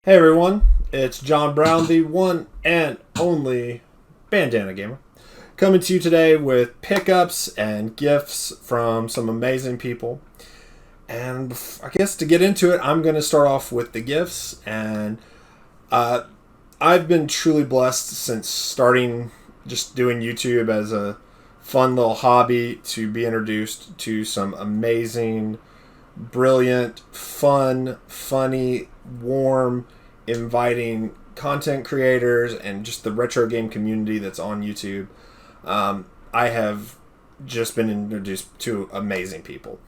Hey everyone, it's John Brown, the one and only Bandana Gamer, coming to you today with pickups and gifts from some amazing people. And I guess to get into it, I'm going to start off with the gifts. And I've been truly blessed since starting just doing YouTube as a fun little hobby to be introduced to some amazing, brilliant, fun, funny, warm, inviting content creators and just the retro game community that's on YouTube. I have just been introduced to amazing people.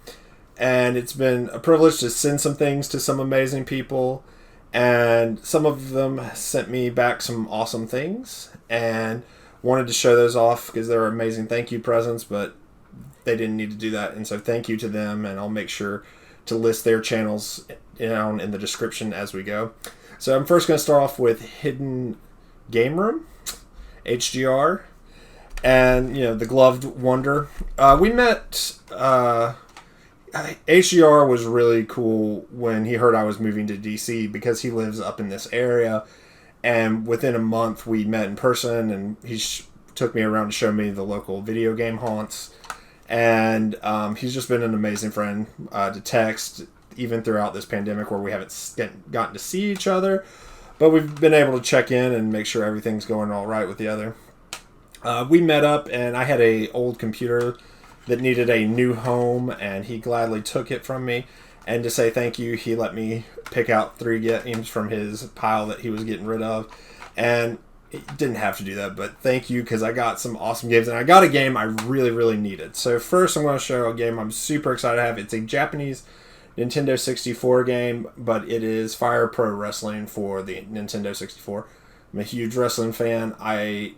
And it's been a privilege to send some things to some amazing people. And some of them sent me back some awesome things. And wanted to show those off because they were amazing thank you presents, but they didn't need to do that. And so thank you to them. And I'll make sure to list their channels down in the description as we go. So I'm first going to start off with Hidden Game Room, HGR, and the Gloved Wonder. We met. HGR was really cool when he heard I was moving to DC because he lives up in this area, and within a month we met in person, and he took me around to show me the local video game haunts. And he's just been an amazing friend to text, even throughout this pandemic where we haven't gotten to see each other. But we've been able to check in and make sure everything's going all right with the other. We met up, and I had an old computer that needed a new home, and he gladly took it from me. And to say thank you, he let me pick out 3 games from his pile that he was getting rid of. And didn't have to do that, but thank you, because I got some awesome games, and I got a game I really, really needed. So first I'm going to show a game I'm super excited to have. It's a Japanese Nintendo 64 game, but it is Fire Pro Wrestling for the Nintendo 64. I'm a huge wrestling fan.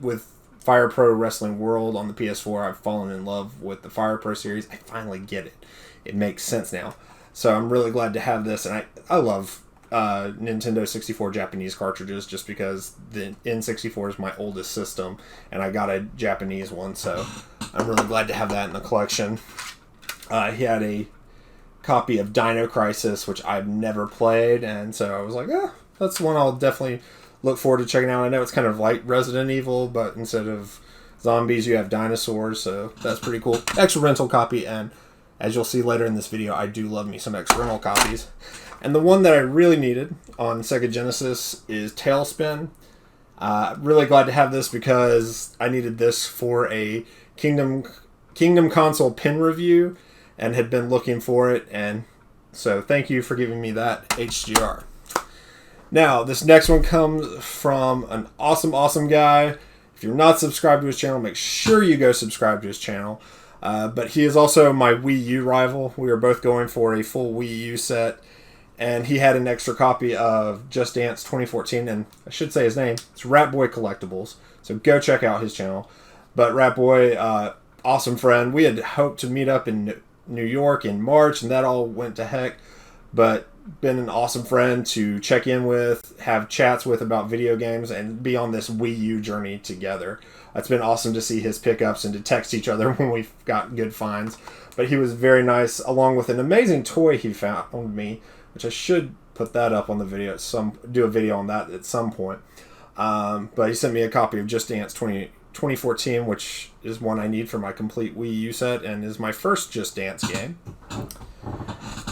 With Fire Pro Wrestling World on the PS4, I've fallen in love with the Fire Pro series. I finally get it. It makes sense now. So I'm really glad to have this, and I love Nintendo 64 Japanese cartridges just because the N64 is my oldest system and I got a Japanese one, so I'm really glad to have that in the collection. He had a copy of Dino Crisis, which I've never played, and so I was like, that's one I'll definitely look forward to checking out. I know it's kind of like Resident Evil, but instead of zombies you have dinosaurs, so that's pretty cool. Extra rental copy, and as you'll see later in this video, I do love me some extra rental copies. And the one that I really needed on Sega Genesis is Tailspin. Really glad to have this because I needed this for a Kingdom console pin review and had been looking for it. And so thank you for giving me that, HGR. Now, this next one comes from an awesome guy. If you're not subscribed to his channel, make sure you go subscribe to his channel. But he is also my Wii U rival. We are both going for a full Wii U set. And he had an extra copy of Just Dance 2014, and I should say his name. It's Ratboy Collectibles, so go check out his channel. But Ratboy, awesome friend. We had hoped to meet up in New York in March, and that all went to heck. But been an awesome friend to check in with, have chats with about video games, and be on this Wii U journey together. It's been awesome to see his pickups and to text each other when we've got good finds. But he was very nice, along with an amazing toy he found me, which I should put that up on the video do a video on that at some point. But he sent me a copy of Just Dance 2014, which is one I need for my complete Wii U set and is my first Just Dance game.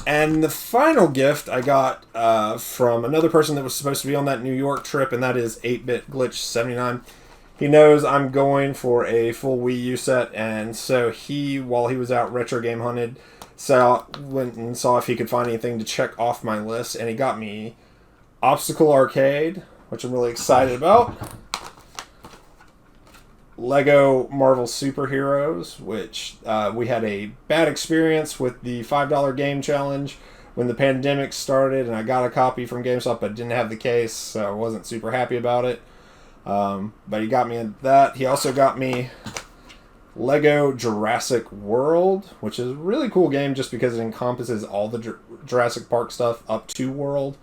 And the final gift I got from another person that was supposed to be on that New York trip, and that is 8-Bit Glitch 79. He knows I'm going for a full Wii U set, and so while he was out retro game hunted, went and saw if he could find anything to check off my list, and he got me Obstacle Arcade, which I'm really excited about. Lego Marvel Superheroes, which we had a bad experience with the $5 game challenge when the pandemic started, and I got a copy from GameStop but didn't have the case, so I wasn't super happy about it. But he got me that. He also got me Lego Jurassic World, which is a really cool game just because it encompasses all the Jurassic Park stuff up to World.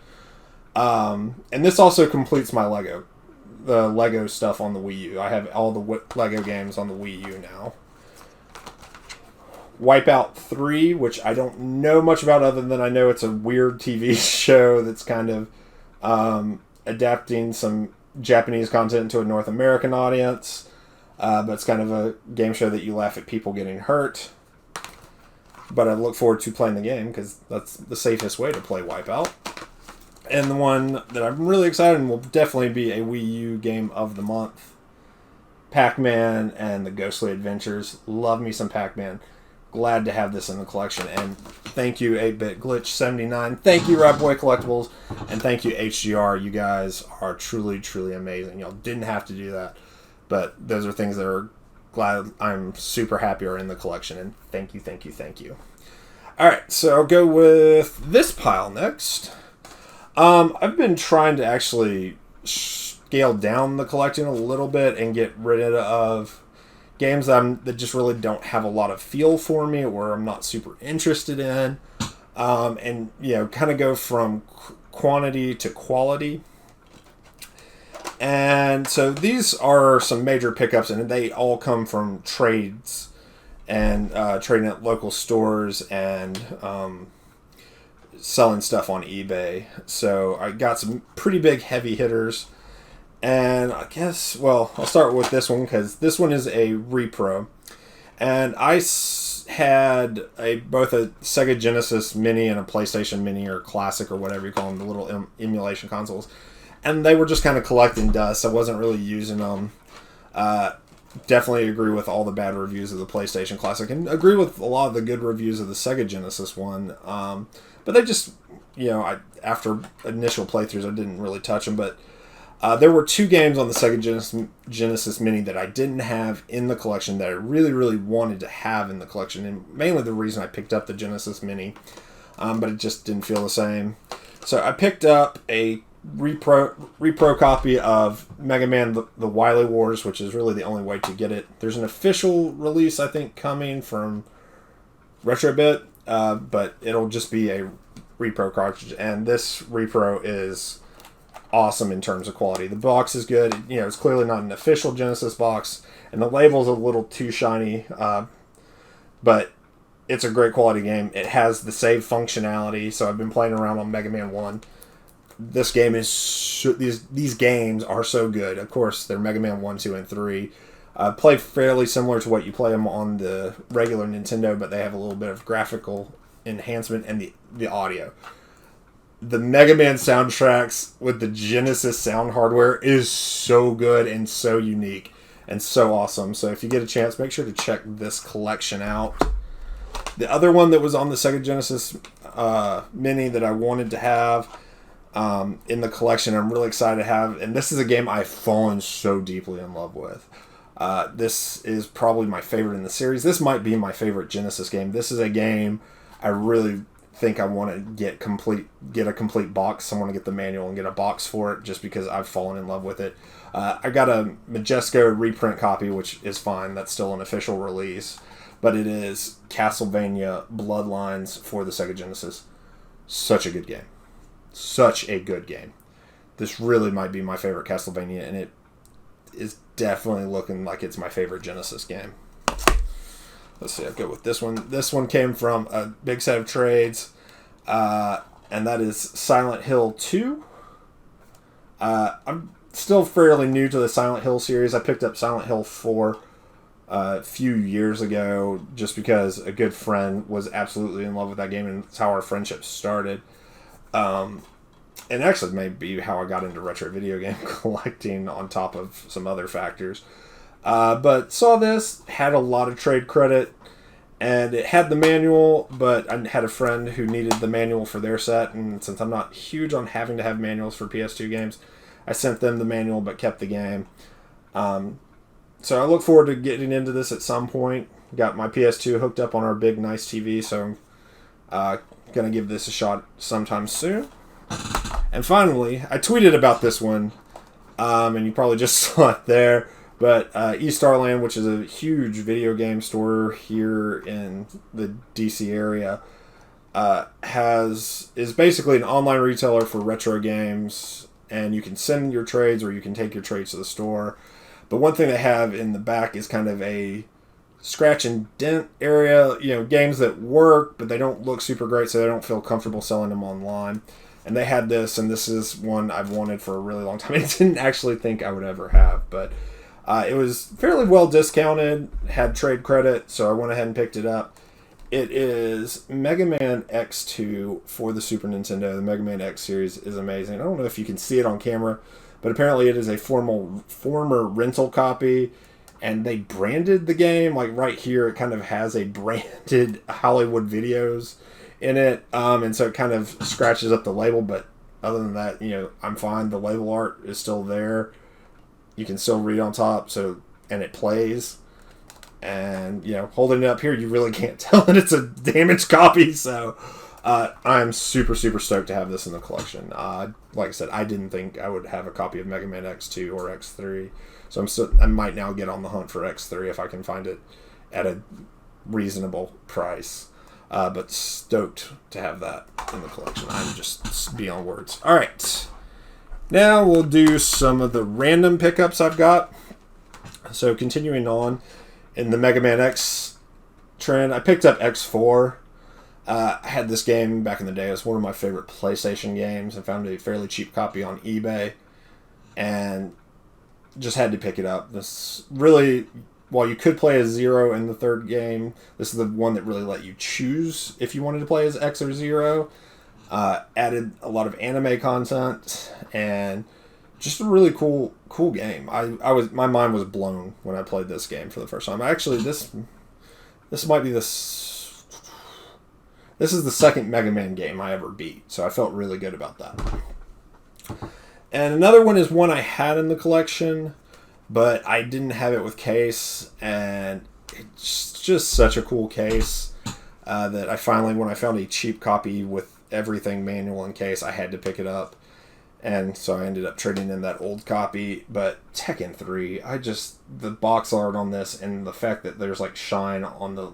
And this also completes my the Lego stuff on the Wii U. I have all the Lego games on the Wii U now. Wipeout 3, which I don't know much about other than I know it's a weird TV show that's kind of adapting some Japanese content to a North American audience. But it's kind of a game show that you laugh at people getting hurt. But I look forward to playing the game because that's the safest way to play Wipeout. And the one that I'm really excited and will definitely be a Wii U game of the month, Pac-Man and the Ghostly Adventures. Love me some Pac-Man. Glad to have this in the collection. And thank you, 8-Bit Glitch 79. Thank you, Ratboy Collectibles. And thank you, HGR. You guys are truly, truly amazing. Y'all didn't have to do that. But those are things that are glad I'm super happy are in the collection. And thank you, thank you, thank you. Alright, so I'll go with this pile next. I've been trying to actually scale down the collecting a little bit and get rid of games that just really don't have a lot of feel for me or I'm not super interested in. And, kind of go from quantity to quality. And so these are some major pickups, and they all come from trades and trading at local stores and selling stuff on eBay. So I got some pretty big heavy hitters. And I guess, well, I'll start with this one because this one is a repro. And I had both a Sega Genesis Mini and a PlayStation Mini or Classic or whatever you call them, the little emulation consoles. And they were just kind of collecting dust. I wasn't really using them. Definitely agree with all the bad reviews of the PlayStation Classic. And agree with a lot of the good reviews of the Sega Genesis one. But they just, after initial playthroughs, I didn't really touch them. But there were two games on the Sega Genesis Mini that I didn't have in the collection that I really, really wanted to have in the collection. And mainly the reason I picked up the Genesis Mini. But it just didn't feel the same. So I picked up a repro copy of Mega Man the Wily Wars, which is really the only way to get it. There's an official release, I think, coming from Retrobit, but it'll just be a repro cartridge, and this repro is awesome in terms of quality. The box is good. It's clearly not an official Genesis box, and the label's a little too shiny, but it's a great quality game. It has the save functionality, so I've been playing around on Mega Man 1. This game is these games are so good. Of course, they're Mega Man 1, 2, and 3. Play fairly similar to what you play them on the regular Nintendo, but they have a little bit of graphical enhancement and the audio. The Mega Man soundtracks with the Genesis sound hardware is so good and so unique and so awesome. So if you get a chance, make sure to check this collection out. The other one that was on the Sega Genesis Mini that I wanted to have in the collection, I'm really excited to have, and this is a game I've fallen so deeply in love with. This is probably my favorite in the series. This might be my favorite Genesis game. This is a game I really think I want to get a complete box. I want to get the manual and get a box for it just because I've fallen in love with it. I got a Majesco reprint copy, which is fine. That's still an official release. But it is Castlevania Bloodlines for the Sega Genesis. Such a good game. Such a good game. This really might be my favorite Castlevania, and it is definitely looking like it's my favorite Genesis game. Let's see, I'll go with this one. This one came from a big set of trades, and that is Silent Hill 2. I'm still fairly new to the Silent Hill series. I picked up Silent Hill 4 a few years ago just because a good friend was absolutely in love with that game, and it's how our friendship started. And actually maybe how I got into retro video game collecting on top of some other factors. But saw this, had a lot of trade credit, and it had the manual, but I had a friend who needed the manual for their set, and since I'm not huge on having to have manuals for PS2 games, I sent them the manual but kept the game. So I look forward to getting into this at some point. Got my PS2 hooked up on our big nice TV, so I'm going to give this a shot sometime soon. And finally, I tweeted about this one, and you probably just saw it there, but East Starland, which is a huge video game store here in the DC area, is basically an online retailer for retro games, and you can send your trades or you can take your trades to the store. But one thing they have in the back is kind of a scratch and dent area, games that work, but they don't look super great, so they don't feel comfortable selling them online. and they had this, and this is one I've wanted for a really long time. I didn't actually think I would ever have, but it was fairly well discounted, had trade credit, so I went ahead and picked it up. It is Mega Man X2 for the Super Nintendo. The Mega Man X series is amazing. I don't know if you can see it on camera, but apparently it is a former rental copy, and they branded the game. Like right here, it kind of has a branded Hollywood Videos in it, and so it kind of scratches up the label, but other than that, I'm fine. The label art is still there. You can still read on top, and it plays. And, holding it up here, you really can't tell that it's a damaged copy. So, I'm super, super stoked to have this in the collection. Like I said, I didn't think I would have a copy of Mega Man X2 or X3. So, I might now get on the hunt for X3 if I can find it at a reasonable price. But stoked to have that in the collection. I'm just beyond words. All right. Now we'll do some of the random pickups I've got. So, continuing on. In the Mega Man X trend, I picked up X4. I had this game back in the day. It was one of my favorite PlayStation games. I found a fairly cheap copy on eBay and just had to pick it up. This really, while you could play as Zero in the third game, this is the one that really let you choose if you wanted to play as X or Zero. Added a lot of anime content and just a really cool game. My mind was blown when I played this game for the first time. Actually, this might be this is the second Mega Man game I ever beat, so I felt really good about that. And another one is one I had in the collection, but I didn't have it with case, and it's just such a cool case that I finally, when I found a cheap copy with everything manual and case, I had to pick it up. And so I ended up trading in that old copy. But Tekken 3, the box art on this and the fact that there's like shine on the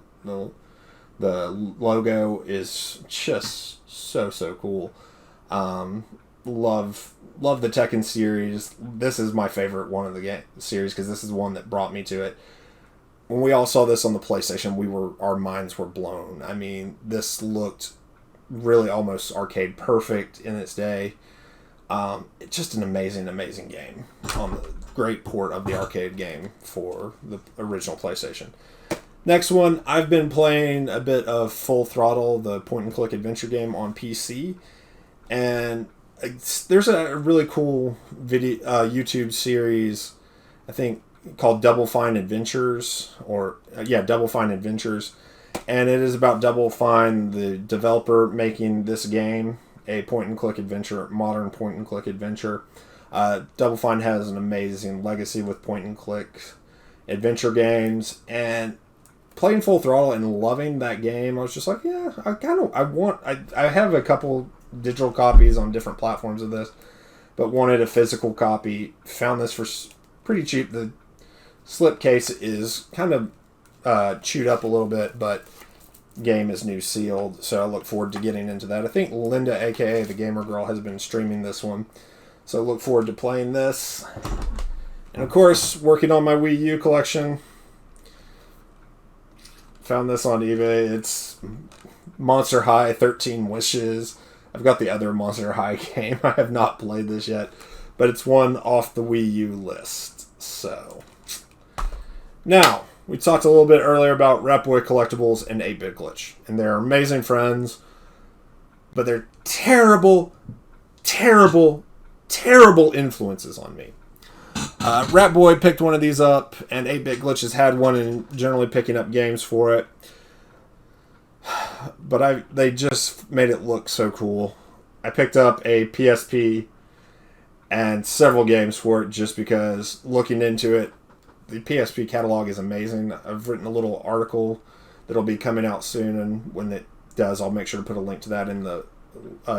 logo is just so cool. Love the Tekken series. This is my favorite one of the series because this is one that brought me to it. When we all saw this on the PlayStation, our minds were blown. I mean, this looked really almost arcade perfect in its day. It's just an amazing game on the great port of the arcade game for the original PlayStation. Next one, I've been playing a bit of Full Throttle, the point-and-click adventure game on PC, and there's a really cool video YouTube series, I think, called Double Fine Adventures, Double Fine Adventures, and it is about Double Fine, the developer making this game. A point-and-click adventure, modern point-and-click adventure. Double Fine has an amazing legacy with point-and-click adventure games, and playing Full Throttle and loving that game, I was just like, yeah, I have a couple digital copies on different platforms of this, but wanted a physical copy. Found this for pretty cheap. The slipcase is kind of chewed up a little bit, but game is new sealed, so I look forward to getting into that. I think Linda, aka the Gamer Girl, has been streaming this one, so I look forward to playing this. And of course, working on my Wii U collection. Found this on eBay. It's Monster High 13 Wishes. I've got the other Monster High game. I have not played this yet, but it's one off the Wii U list. So now, we talked a little bit earlier about Ratboy Collectibles and 8-Bit Glitch. And they're amazing friends, but they're terrible influences on me. Ratboy picked one of these up, and 8-Bit Glitch has had one and generally picking up games for it. But they just made it look so cool. I picked up a PSP and several games for it just because looking into it, the PSP catalog is amazing. I've written a little article that'll be coming out soon, and when it does, I'll make sure to put a link to that in the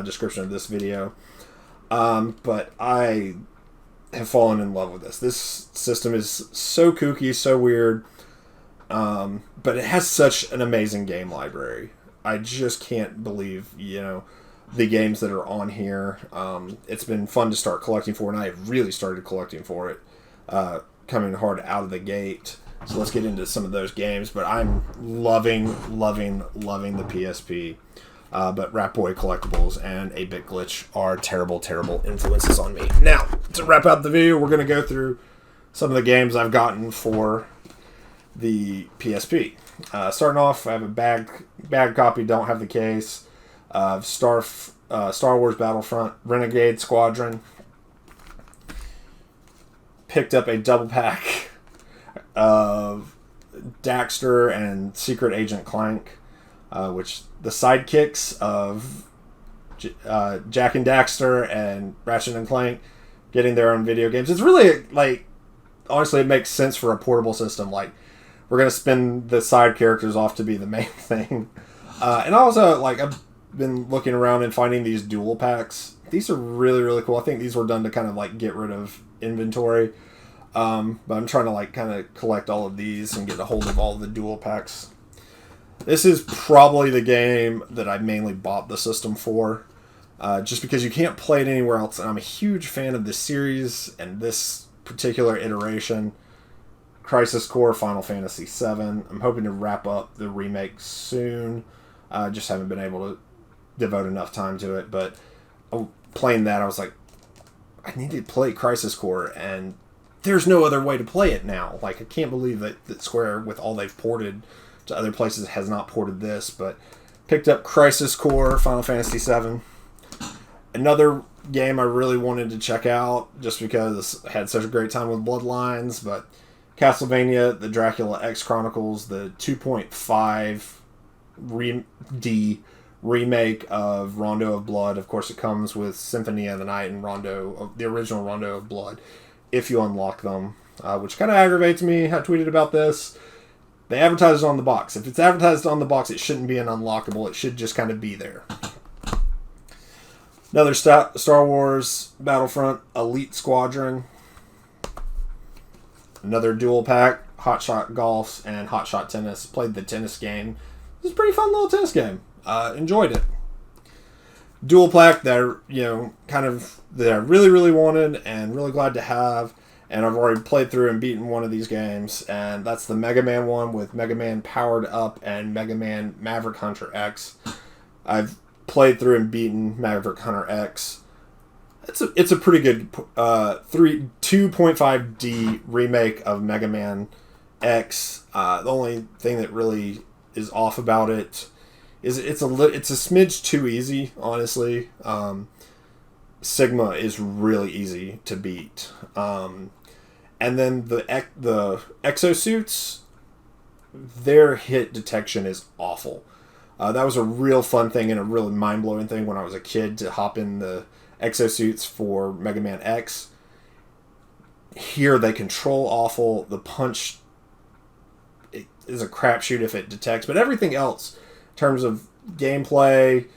description of this video. But I have fallen in love with this. This system is so kooky, so weird, but it has such an amazing game library. I just can't believe, the games that are on here. It's been fun to start collecting for, and I have really started collecting for it. Coming hard out of the gate. So let's get into some of those games. But I'm loving the PSP. But Ratboy Collectibles and 8-Bit Glitch are terrible, terrible influences on me. Now, to wrap up the video, we're going to go through some of the games I've gotten for the PSP. Starting off, I have a bag copy, don't have the case, of Star Wars Battlefront Renegade Squadron. Picked up a double pack of Daxter and Secret Agent Clank, which the sidekicks of Jack and Daxter and Ratchet and Clank getting their own video games. It's really, like, honestly, it makes sense for a portable system. Like, we're going to spin the side characters off to be the main thing. And also, like, I've been looking around and finding these dual packs. These are really, really cool. I think these were done to kind of, like, get rid of inventory. But I'm trying to, like, kind of collect all of these and get a hold of all of the dual packs. This is probably the game that I mainly bought the system for, just because you can't play it anywhere else. And I'm a huge fan of this series and this particular iteration. Crisis Core Final Fantasy VII. I'm hoping to wrap up the remake soon. Just haven't been able to devote enough time to it. But playing that, I was like, I need to play Crisis Core, and there's no other way to play it now. Like, I can't believe that Square, with all they've ported to other places, has not ported this. But picked up Crisis Core Final Fantasy VII. Another game I really wanted to check out just because I had such a great time with Bloodlines, but Castlevania, the Dracula X Chronicles, the 2.5D remake of Rondo of Blood. Of course, it comes with Symphony of the Night and the original Rondo of Blood, if you unlock them, which kind of aggravates me. I tweeted about this. They advertise it on the box. If it's advertised on the box, it shouldn't be an unlockable. It should just kind of be there. Another Star Wars Battlefront Elite Squadron. Another dual pack, Hot Shot Golf and Hot Shot Tennis. Played the tennis game. It was a pretty fun little tennis game. Enjoyed it. Dual pack that I really, really wanted and really glad to have. And I've already played through and beaten one of these games. And that's the Mega Man one with Mega Man Powered Up and Mega Man Maverick Hunter X. I've played through and beaten Maverick Hunter X. It's a pretty good 2.5D remake of Mega Man X. The only thing that really is off about it is it's a smidge too easy, honestly. Sigma is really easy to beat. And then the exosuits, their hit detection is awful. That was a real fun thing and a really mind-blowing thing when I was a kid to hop in the exosuits for Mega Man X. Here they control awful. The punch is a crapshoot if it detects, but everything else in terms of gameplay,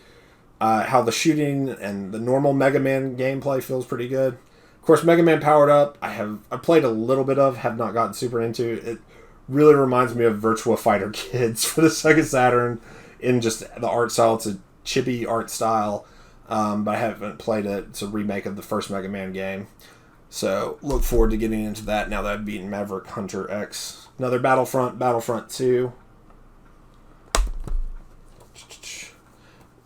how the shooting and the normal Mega Man gameplay feels pretty good. Of course, Mega Man Powered Up, I played a little bit of, have not gotten super into. It really reminds me of Virtua Fighter Kids for the Sega Saturn in just the art style. It's a chibi art style. But I haven't played it. It's a remake of the first Mega Man game. So, look forward to getting into that now that I've beaten Maverick Hunter X. Another Battlefront 2.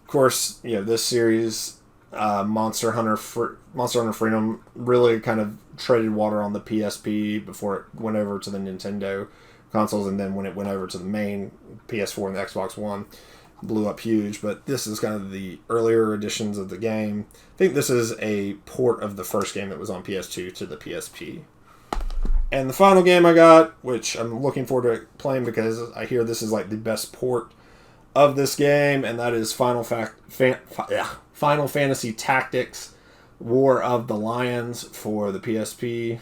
Of course, this series, Monster Hunter Freedom, really kind of treaded water on the PSP before it went over to the Nintendo consoles, and then when it went over to the main PS4 and the Xbox One, blew up huge. But this is kind of the earlier editions of the game. I think this is a port of the first game that was on PS2 to the PSP. And the final game I got, which I'm looking forward to playing because I hear this is like the best port of this game, and that is Final Fantasy Tactics War of the Lions for the PSP.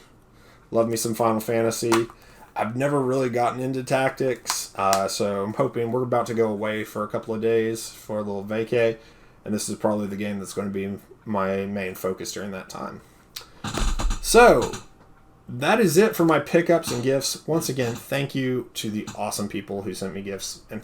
Love me some Final Fantasy. I've never really gotten into tactics, so I'm hoping we're about to go away for a couple of days for a little vacay, and this is probably the game that's going to be my main focus during that time. So, that is it for my pickups and gifts. Once again, thank you to the awesome people who sent me gifts and